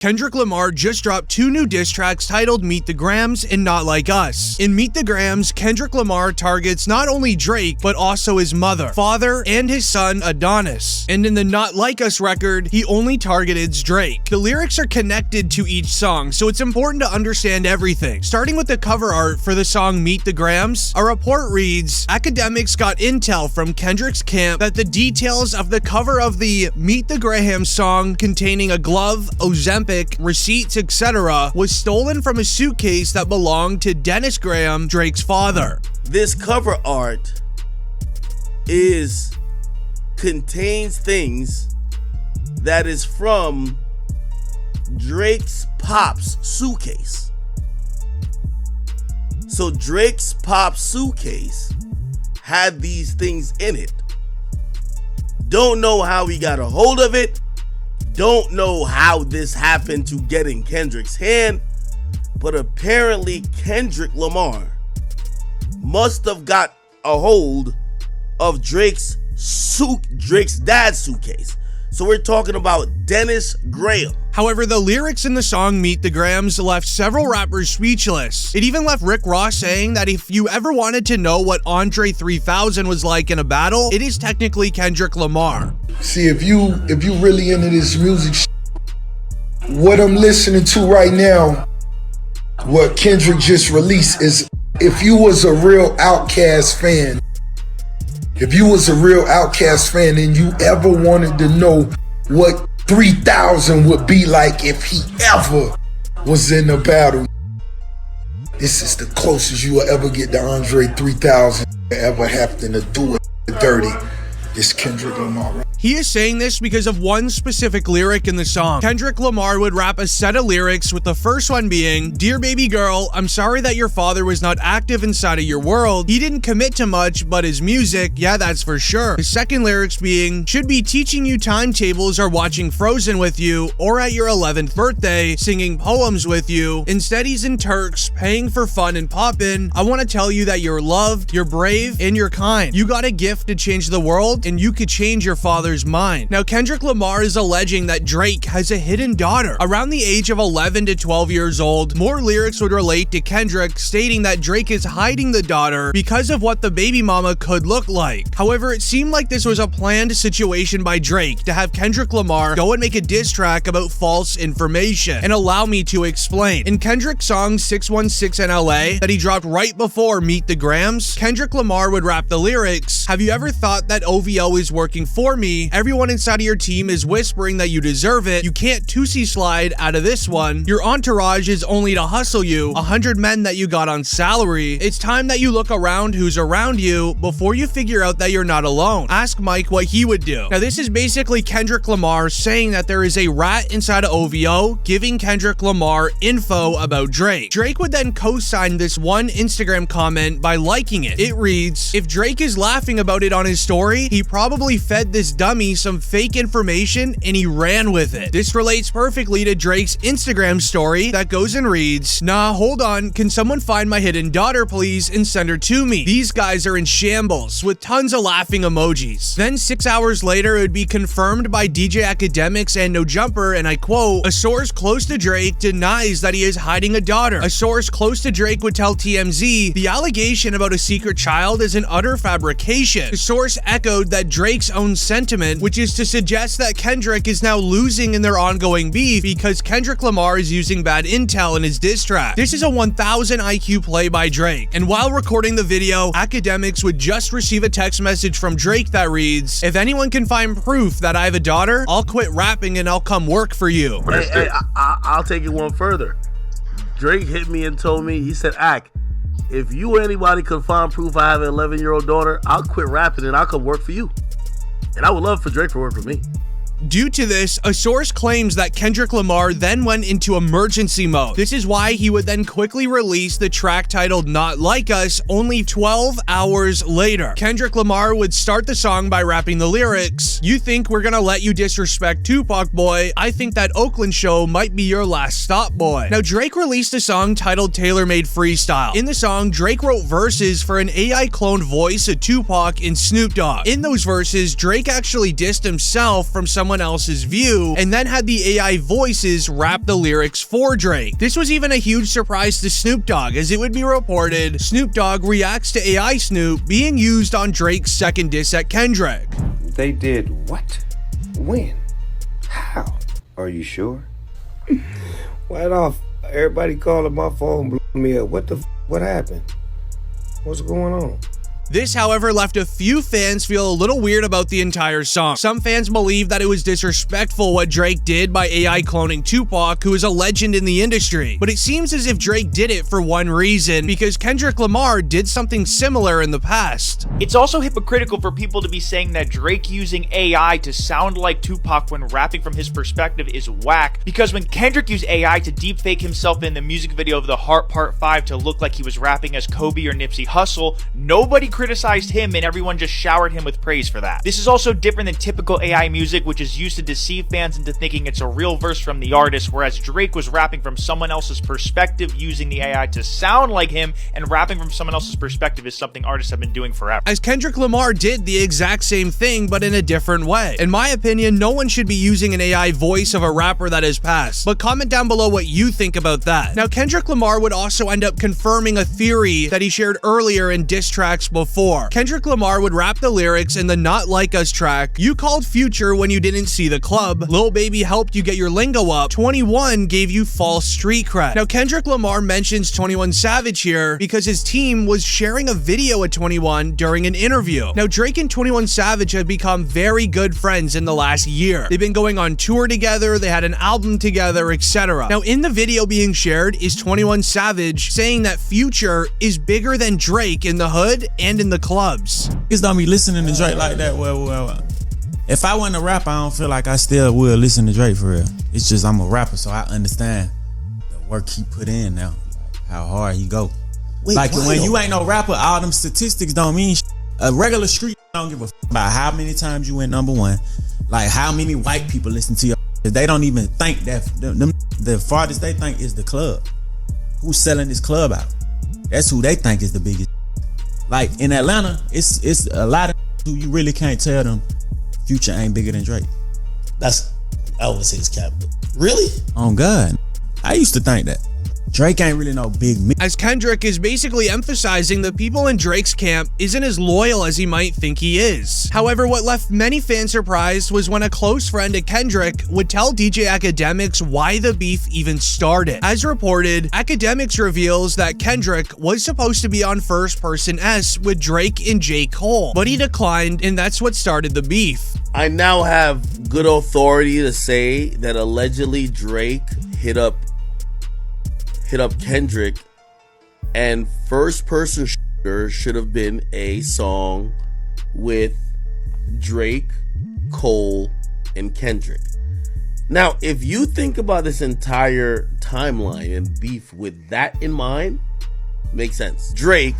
Kendrick Lamar just dropped 2 new diss tracks titled Meet the Grams and Not Like Us. In Meet the Grams, Kendrick Lamar targets not only Drake, but also his mother, father, and his son Adonis. And in the Not Like Us record, he only targeted Drake. The lyrics are connected to each song, so it's important to understand everything. Starting with the cover art for the song Meet the Grams, a report reads, academics got intel from Kendrick's camp that the details of the cover of the Meet the Grams song containing a glove, Ozempic, receipts, etc. was stolen from a suitcase that belonged to Dennis Graham, Drake's father. This cover art contains things that is from Drake's pop's suitcase. So Drake's pop's suitcase had these things in it. Don't know how he got a hold of it. Don't know how this happened to get in Kendrick's hand, but apparently Kendrick Lamar must have got a hold of Drake's dad's suitcase. So we're talking about Dennis Graham. However, the lyrics in the song Meet the Grams left several rappers speechless. It even left Rick Ross saying that if you ever wanted to know what Andre 3000 was like in a battle, it is technically Kendrick Lamar. See, if you really into this music, what I'm listening to right now, what Kendrick just released is, if you was a real Outkast fan, and you ever wanted to know what 3000 would be like if he ever was in a battle, this is the closest you will ever get to Andre 3000 ever having to do it dirty. It's Kendrick Lamar, right? He is saying this because of one specific lyric in the song. Kendrick Lamar would rap a set of lyrics, with the first one being, "Dear baby girl, I'm sorry that your father was not active inside of your world. He didn't commit to much, but his music, yeah, that's for sure." The second lyrics being, "Should be teaching you timetables or watching Frozen with you, or at your 11th birthday, singing poems with you. Instead he's in Turks, paying for fun and poppin'. I want to tell you that you're loved, you're brave, and you're kind. You got a gift to change the world, and you could change your father's mind." Now, Kendrick Lamar is alleging that Drake has a hidden daughter. Around the age of 11 to 12 years old, more lyrics would relate to Kendrick, stating that Drake is hiding the daughter because of what the baby mama could look like. However, it seemed like this was a planned situation by Drake to have Kendrick Lamar go and make a diss track about false information. And allow me to explain. In Kendrick's song 616 in LA that he dropped right before Meet the Grams, Kendrick Lamar would rap the lyrics, "Have you ever thought that OVO is working for me? Everyone inside of your team is whispering that you deserve it. You can't 2C slide out of this one. Your entourage is only to hustle you. 100 men that you got on salary. It's time that you look around who's around you before you figure out that you're not alone. Ask Mike what he would do." Now, this is basically Kendrick Lamar saying that there is a rat inside of OVO giving Kendrick Lamar info about Drake. Drake would then co-sign this one Instagram comment by liking it. It reads, "If Drake is laughing about it on his story, he probably fed this dummy some fake information and he ran with it." This relates perfectly to Drake's Instagram story that goes and reads, "Nah, hold on, can someone find my hidden daughter please and send her to me? These guys are in shambles," with tons of laughing emojis. Then 6 hours later, it would be confirmed by DJ Academics and No Jumper, and I quote, "A source close to Drake denies that he is hiding a daughter. A source close to Drake would tell TMZ, the allegation about a secret child is an utter fabrication." The source echoed that Drake's own sentiment, which is to suggest that Kendrick is now losing in their ongoing beef because Kendrick Lamar is using bad intel in his diss track. This is a 1000 IQ play by Drake, and while recording the video, Academics would just receive a text message from Drake that reads, "If anyone can find proof that I have a daughter, I'll quit rapping and I'll come work for you." Hey, I'll take it one further. Drake hit me and told me, he said, "Ak, if you or anybody could find proof I have an 11-year-old daughter, I'll quit rapping and I'll come work for you." And I would love for Drake to work for me. Due to this, a source claims that Kendrick Lamar then went into emergency mode. This is why he would then quickly release the track titled Not Like Us only 12 hours later. Kendrick Lamar would start the song by rapping the lyrics, "You think we're gonna let you disrespect Tupac, boy? I think that Oakland show might be your last stop, boy." Now, Drake released a song titled Tailor Made Freestyle. In the song, Drake wrote verses for an AI cloned voice of Tupac and Snoop Dogg. In those verses, Drake actually dissed himself from someone someone else's view and then had the AI voices rap the lyrics for Drake. This was even a huge surprise to Snoop Dogg, as it would be reported Snoop Dogg reacts to AI Snoop being used on Drake's second diss at Kendrick. They did what? When? How? Are you sure? Right off, everybody calling my phone, blew me up. What happened? What's going on? This, however, left a few fans feel a little weird about the entire song. Some fans believe that it was disrespectful what Drake did by AI cloning Tupac, who is a legend in the industry. But it seems as if Drake did it for one reason, because Kendrick Lamar did something similar in the past. It's also hypocritical for people to be saying that Drake using AI to sound like Tupac when rapping from his perspective is whack, because when Kendrick used AI to deepfake himself in the music video of The Heart Part 5 to look like he was rapping as Kobe or Nipsey Hussle, nobody criticized him and everyone just showered him with praise for that. This is also different than typical AI music, which is used to deceive fans into thinking it's a real verse from the artist, whereas Drake was rapping from someone else's perspective using the AI to sound like him, and rapping from someone else's perspective is something artists have been doing forever. As Kendrick Lamar did the exact same thing, but in a different way. In my opinion, no one should be using an AI voice of a rapper that has passed, but comment down below what you think about that. Now, Kendrick Lamar would also end up confirming a theory that he shared earlier in diss tracks before. Kendrick Lamar would rap the lyrics in the Not Like Us track. You called Future when you didn't see the club. Lil Baby helped you get your lingo up. 21 gave you false street cred. Now, Kendrick Lamar mentions 21 Savage here because his team was sharing a video at 21 during an interview. Now, Drake and 21 Savage have become very good friends in the last year. They've been going on tour together, they had an album together, etc. Now, in the video being shared is 21 Savage saying that Future is bigger than Drake in the hood and in the clubs. Niggas don't be listening to Drake like that. Well, if I wasn't a rapper, I don't feel like I still would listen to Drake for real. It's just I'm a rapper, so I understand the work he put in now, like how hard he go. Wait, like when you ain't no rapper, all them statistics don't mean shit. A regular street don't give a f about how many times you went #1, like how many white people listen to you. They don't even think that the farthest they think is the club. Who's selling this club out? That's who they think is the biggest. Like in Atlanta, it's a lot of who you really can't tell them Future ain't bigger than Drake. I would say it's capital. Really? On God. I used to think that. Drake ain't really no big me. As Kendrick is basically emphasizing that people in Drake's camp isn't as loyal as he might think he is. However, what left many fans surprised was when a close friend of Kendrick would tell DJ Academics why the beef even started. As reported, Academics reveals that Kendrick was supposed to be on First Person S with Drake and J. Cole, but he declined, and that's what started the beef. I now have good authority to say that allegedly Drake hit up Kendrick, and First Person Shooter should have been a song with Drake, Cole, and Kendrick. Now, if you think about this entire timeline and beef with that in mind, makes sense. Drake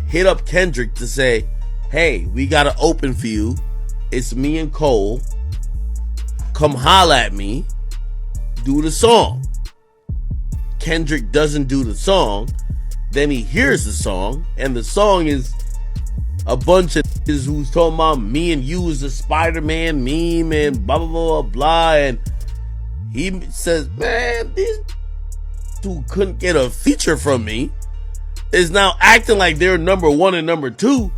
hit up Kendrick to say, hey, we got an open for you. It's me and Cole. Come holla at me. Do the song. Kendrick doesn't do the song, then he hears the song, and the song is a bunch of niggas who's talking about me and you is a Spider-Man meme and blah blah blah blah, and he says, man, these who couldn't get a feature from me is now acting like they're #1 and #2.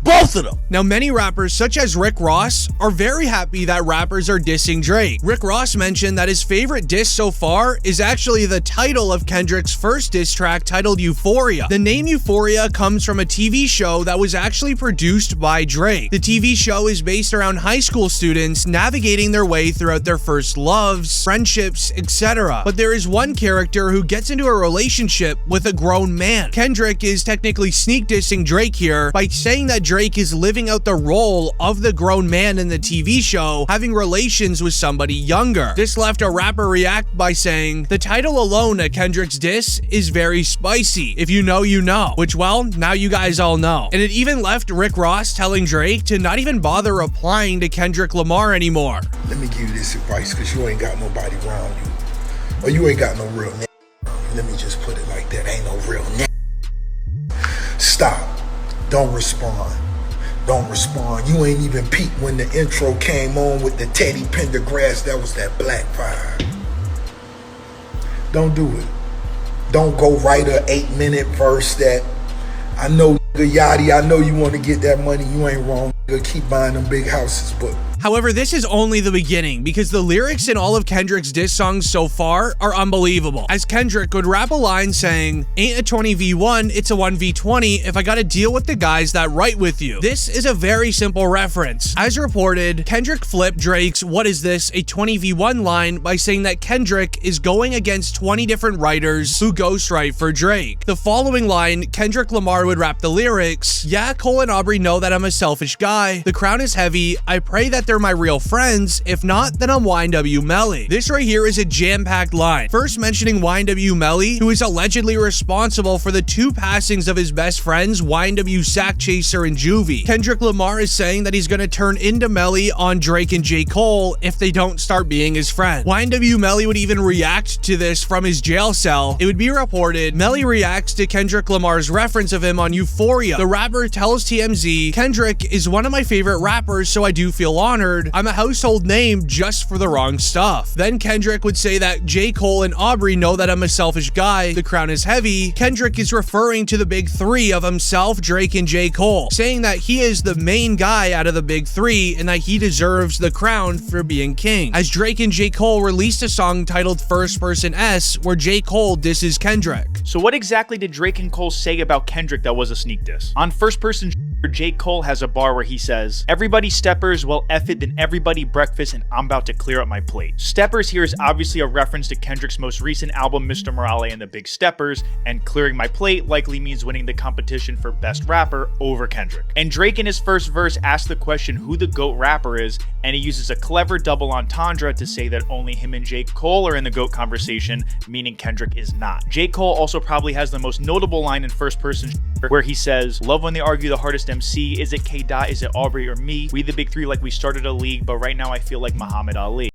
Both of them. Now, many rappers, such as Rick Ross, are very happy that rappers are dissing Drake. Rick Ross mentioned that his favorite diss so far is actually the title of Kendrick's first diss track titled Euphoria. The name Euphoria comes from a TV show that was actually produced by Drake. The TV show is based around high school students navigating their way throughout their first loves, friendships, etc. But there is one character who gets into a relationship with a grown man. Kendrick is technically sneak dissing Drake here by saying that Drake is living out the role of the grown man in the TV show, having relations with somebody younger. This left a rapper react by saying, the title alone of Kendrick's diss is very spicy. If you know, you know. Which, well, now you guys all know. And it even left Rick Ross telling Drake to not even bother replying to Kendrick Lamar anymore. Let me give you this advice, because you ain't got nobody around you. Or you ain't got no real nigga. Let me just put it like that. Ain't no real nigga. Stop. Don't respond. Don't respond. You ain't even peeped when the intro came on with the Teddy Pendergrass. That was that black vibe. Don't do it. Don't go write a 8-minute verse that I know, Yachty, I know you want to get that money. You ain't wrong. Keep buying them big houses, but However, this is only the beginning because the lyrics in all of Kendrick's diss songs so far are unbelievable. As Kendrick would rap a line saying, "Ain't a 20v1, it's a 1v20 if I gotta deal with the guys that write with you." This is a very simple reference. As reported, Kendrick flipped Drake's "What is this, a 20v1" line by saying that Kendrick is going against 20 different writers who ghostwrite for Drake. The following line, Kendrick Lamar would rap the lyrics, "Yeah, Cole and Aubrey know that I'm a selfish guy. The crown is heavy. I pray that they're my real friends. If not, then I'm YNW Melly." This right here is a jam-packed line. First mentioning YNW Melly, who is allegedly responsible for the 2 passings of his best friends, YNW Sack Chaser and Juvie. Kendrick Lamar is saying that he's gonna turn into Melly on Drake and J. Cole if they don't start being his friend. YNW Melly would even react to this from his jail cell. It would be reported, Melly reacts to Kendrick Lamar's reference of him on Euphoria. The rapper tells TMZ, "Kendrick is one of my favorite rappers, so I do feel honored. I'm a household name just for the wrong stuff." Then Kendrick would say that J. Cole and Aubrey know that I'm a selfish guy. The crown is heavy. Kendrick is referring to the big 3 of himself, Drake, and J. Cole, saying that he is the main guy out of the big 3 and that he deserves the crown for being king. As Drake and J. Cole released a song titled First Person S, where J. Cole disses Kendrick. So what exactly did Drake and Cole say about Kendrick that was a sneak diss? On First Person, J. Cole has a bar where he says, "Everybody steppers, well F it, then everybody breakfast, and I'm about to clear up my plate." Steppers here is obviously a reference to Kendrick's most recent album, Mr. Morale and the Big Steppers, and clearing my plate likely means winning the competition for best rapper over Kendrick. And Drake in his first verse asks the question who the GOAT rapper is, and he uses a clever double entendre to say that only him and J. Cole are in the GOAT conversation, meaning Kendrick is not. J. Cole also probably has the most notable line in First Person, where he says, "Love when they argue the hardest MC, is it K. Dot, is it Aubrey or me? We the big 3 like we started a league, but right now I feel like Muhammad Ali."